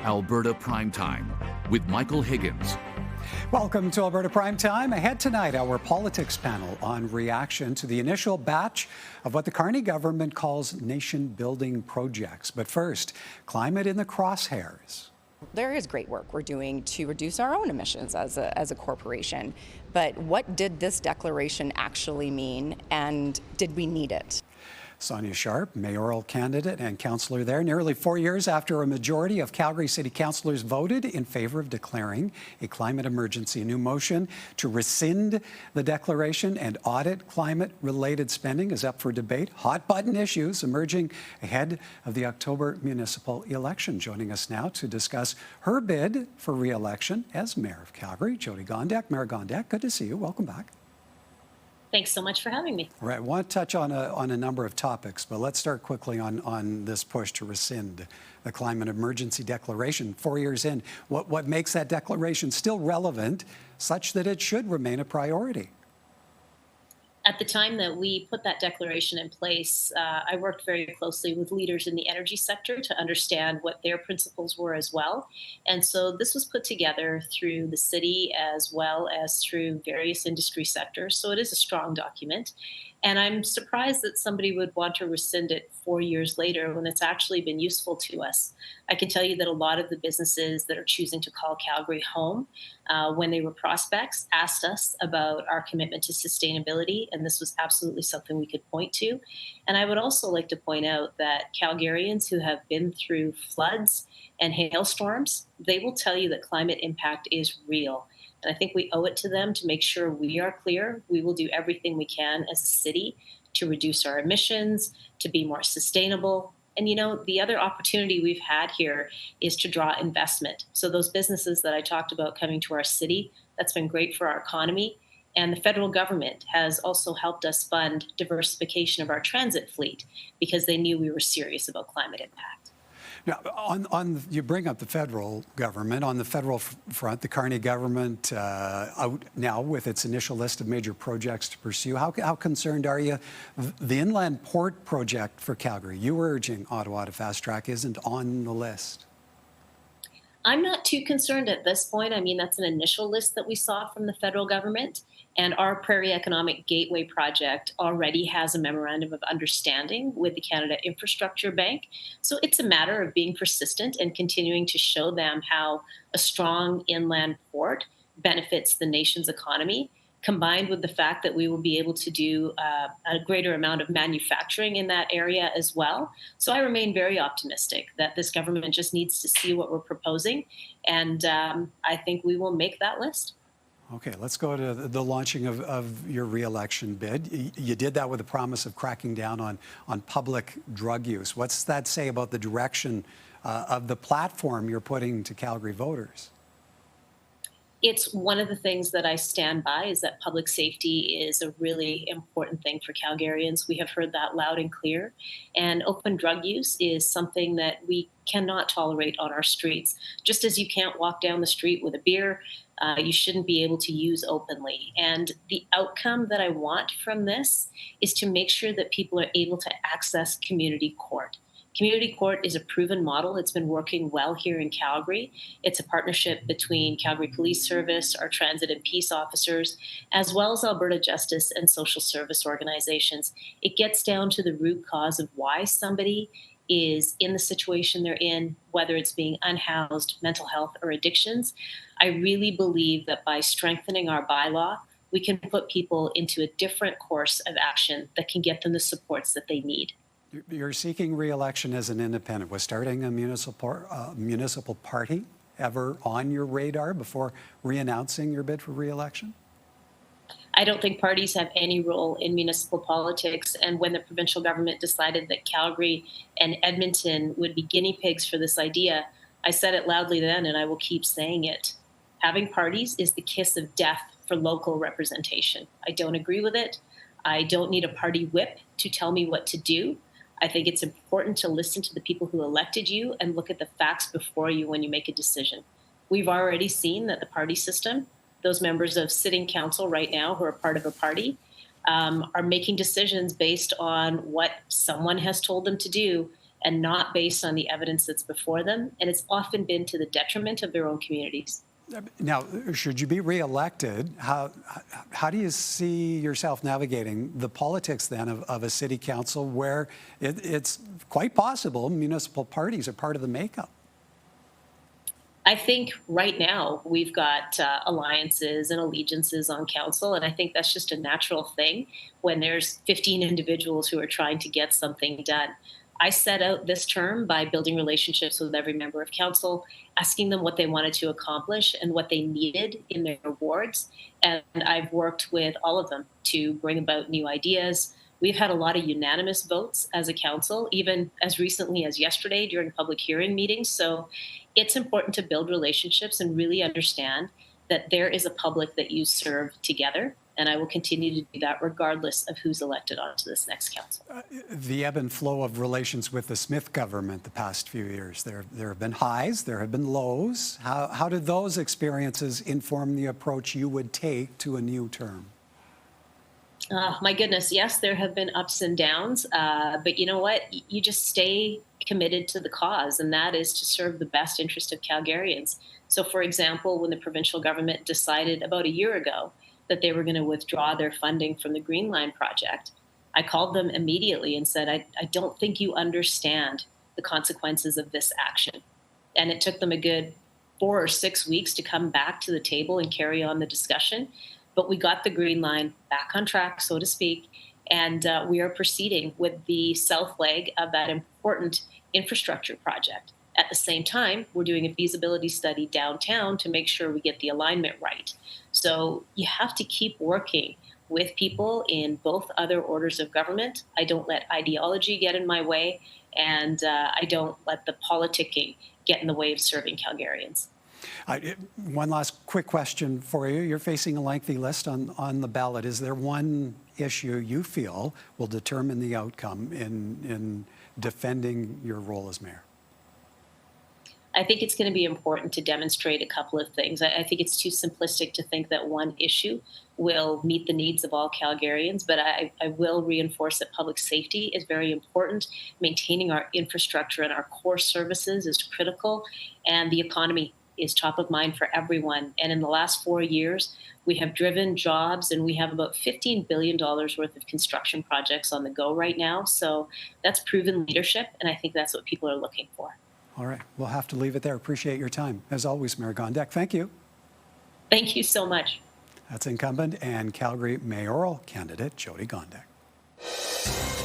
Alberta Primetime with Michael Higgins. Welcome to Alberta Primetime. Ahead tonight, our politics panel on reaction to the initial batch of what the Carney government calls nation-building projects. But first, climate in the crosshairs. There is great work we're doing to reduce our own emissions as a corporation. But what did this declaration actually mean, and did we need it? Sonia Sharp, mayoral candidate and councillor there, nearly 4 years after a majority of Calgary City councillors voted in favour of declaring a climate emergency. A new motion to rescind the declaration and audit climate-related spending is up for debate. Hot-button issues emerging ahead of the October municipal election. Joining us now to discuss her bid for re-election as Mayor of Calgary, Jyoti Gondek. Mayor Gondek, good to see you. Welcome back. Thanks so much for having me. All right, I want to touch on a number of topics, but let's start quickly on this push to rescind the climate emergency declaration. 4 years in, what makes that declaration still relevant such that it should remain a priority? At the time that we put that declaration in place, I worked very closely with leaders in the energy sector to understand what their principles were as well. And so this was put together through the city as well as through various industry sectors. So it is a strong document. And I'm surprised that somebody would want to rescind it 4 years later when it's actually been useful to us. I can tell you that a lot of the businesses that are choosing to call Calgary home, when they were prospects, asked us about our commitment to sustainability, and this was absolutely something we could point to. And I would also like to point out that Calgarians who have been through floods and hailstorms, they will tell you that climate impact is real. And I think we owe it to them to make sure we are clear. We will do everything we can as a city to reduce our emissions, to be more sustainable. And, you know, the other opportunity we've had here is to draw investment. So those businesses that I talked about coming to our city, that's been great for our economy. And the federal government has also helped us fund diversification of our transit fleet because they knew we were serious about climate impact. Now, you bring up the federal government. On the federal front, the Carney government out now with its initial list of major projects to pursue. How concerned are you? The inland port project for Calgary, you were urging Ottawa to fast track, isn't on the list. I'm not too concerned at this point. I mean, that's an initial list that we saw from the federal government. And our Prairie Economic Gateway project already has a memorandum of understanding with the Canada Infrastructure Bank. So it's a matter of being persistent and continuing to show them how a strong inland port benefits the nation's economy, combined with the fact that we will be able to do a greater amount of manufacturing in that area as well. So I remain very optimistic that this government just needs to see what we're proposing. And I think we will make that list. Okay, let's go to the launching of your re-election bid. You did that with a promise of cracking down on public drug use. What's that say about the direction of the platform you're putting to Calgary voters? It's one of the things that I stand by is that public safety is a really important thing for Calgarians. We have heard that loud and clear. And open drug use is something that we cannot tolerate on our streets. Just as you can't walk down the street with a beer, you shouldn't be able to use openly. And the outcome that I want from this is to make sure that people are able to access community court. Community court is a proven model. It's been working well here in Calgary. It's a partnership between Calgary Police Service, our transit and peace officers, as well as Alberta Justice and social service organizations. It gets down to the root cause of why somebody is in the situation they're in, whether it's being unhoused, mental health, or addictions. I really believe that by strengthening our bylaw, we can put people into a different course of action that can get them the supports that they need. You're seeking re-election as an independent. Was starting a municipal party ever on your radar before re-announcing your bid for re-election? I don't think parties have any role in municipal politics. And when the provincial government decided that Calgary and Edmonton would be guinea pigs for this idea, I said it loudly then, and I will keep saying it. Having parties is the kiss of death for local representation. I don't agree with it. I don't need a party whip to tell me what to do. I think it's important to listen to the people who elected you and look at the facts before you when you make a decision. We've already seen that the party system, those members of sitting council right now who are part of a party, are making decisions based on what someone has told them to do and not based on the evidence that's before them. And it's often been to the detriment of their own communities. Now, should you be reelected, how do you see yourself navigating the politics then of a city council where it's quite possible municipal parties are part of the makeup? I think right now we've got alliances and allegiances on council, and I think that's just a natural thing when there's 15 individuals who are trying to get something done. I set out this term by building relationships with every member of council, asking them what they wanted to accomplish and what they needed in their wards. And I've worked with all of them to bring about new ideas. We've had a lot of unanimous votes as a council, even as recently as yesterday during public hearing meetings. So it's important to build relationships and really understand that there is a public that you serve together. And I will continue to do that regardless of who's elected onto this next council. The ebb and flow of relations with the Smith government the past few years, there have been highs, there have been lows. How did those experiences inform the approach you would take to a new term? My goodness, yes, there have been ups and downs, but you know what? You just stay committed to the cause, and that is to serve the best interest of Calgarians. So, for example, when the provincial government decided about a year ago that they were going to withdraw their funding from the Green Line project, I called them immediately and said, I don't think you understand the consequences of this action. And it took them a good 4 or 6 weeks to come back to the table and carry on the discussion. But we got the Green Line back on track, so to speak, and we are proceeding with the south leg of that important infrastructure project. At the same time, we're doing a feasibility study downtown to make sure we get the alignment right. So you have to keep working with people in both other orders of government. I don't let ideology get in my way, and I don't let the politicking get in the way of serving Calgarians. One last quick question for you. You're facing a lengthy list on the ballot. Is there one issue you feel will determine the outcome in defending your role as mayor? I think it's going to be important to demonstrate a couple of things. I think it's too simplistic to think that one issue will meet the needs of all Calgarians, but I will reinforce that public safety is very important. Maintaining our infrastructure and our core services is critical, and the economy is top of mind for everyone. And in the last 4 years, we have driven jobs, and we have about $15 billion worth of construction projects on the go right now. So that's proven leadership, and I think that's what people are looking for. All right, we'll have to leave it there. Appreciate your time. As always, Mayor Gondek, thank you. Thank you so much. That's incumbent and Calgary mayoral candidate Jyoti Gondek.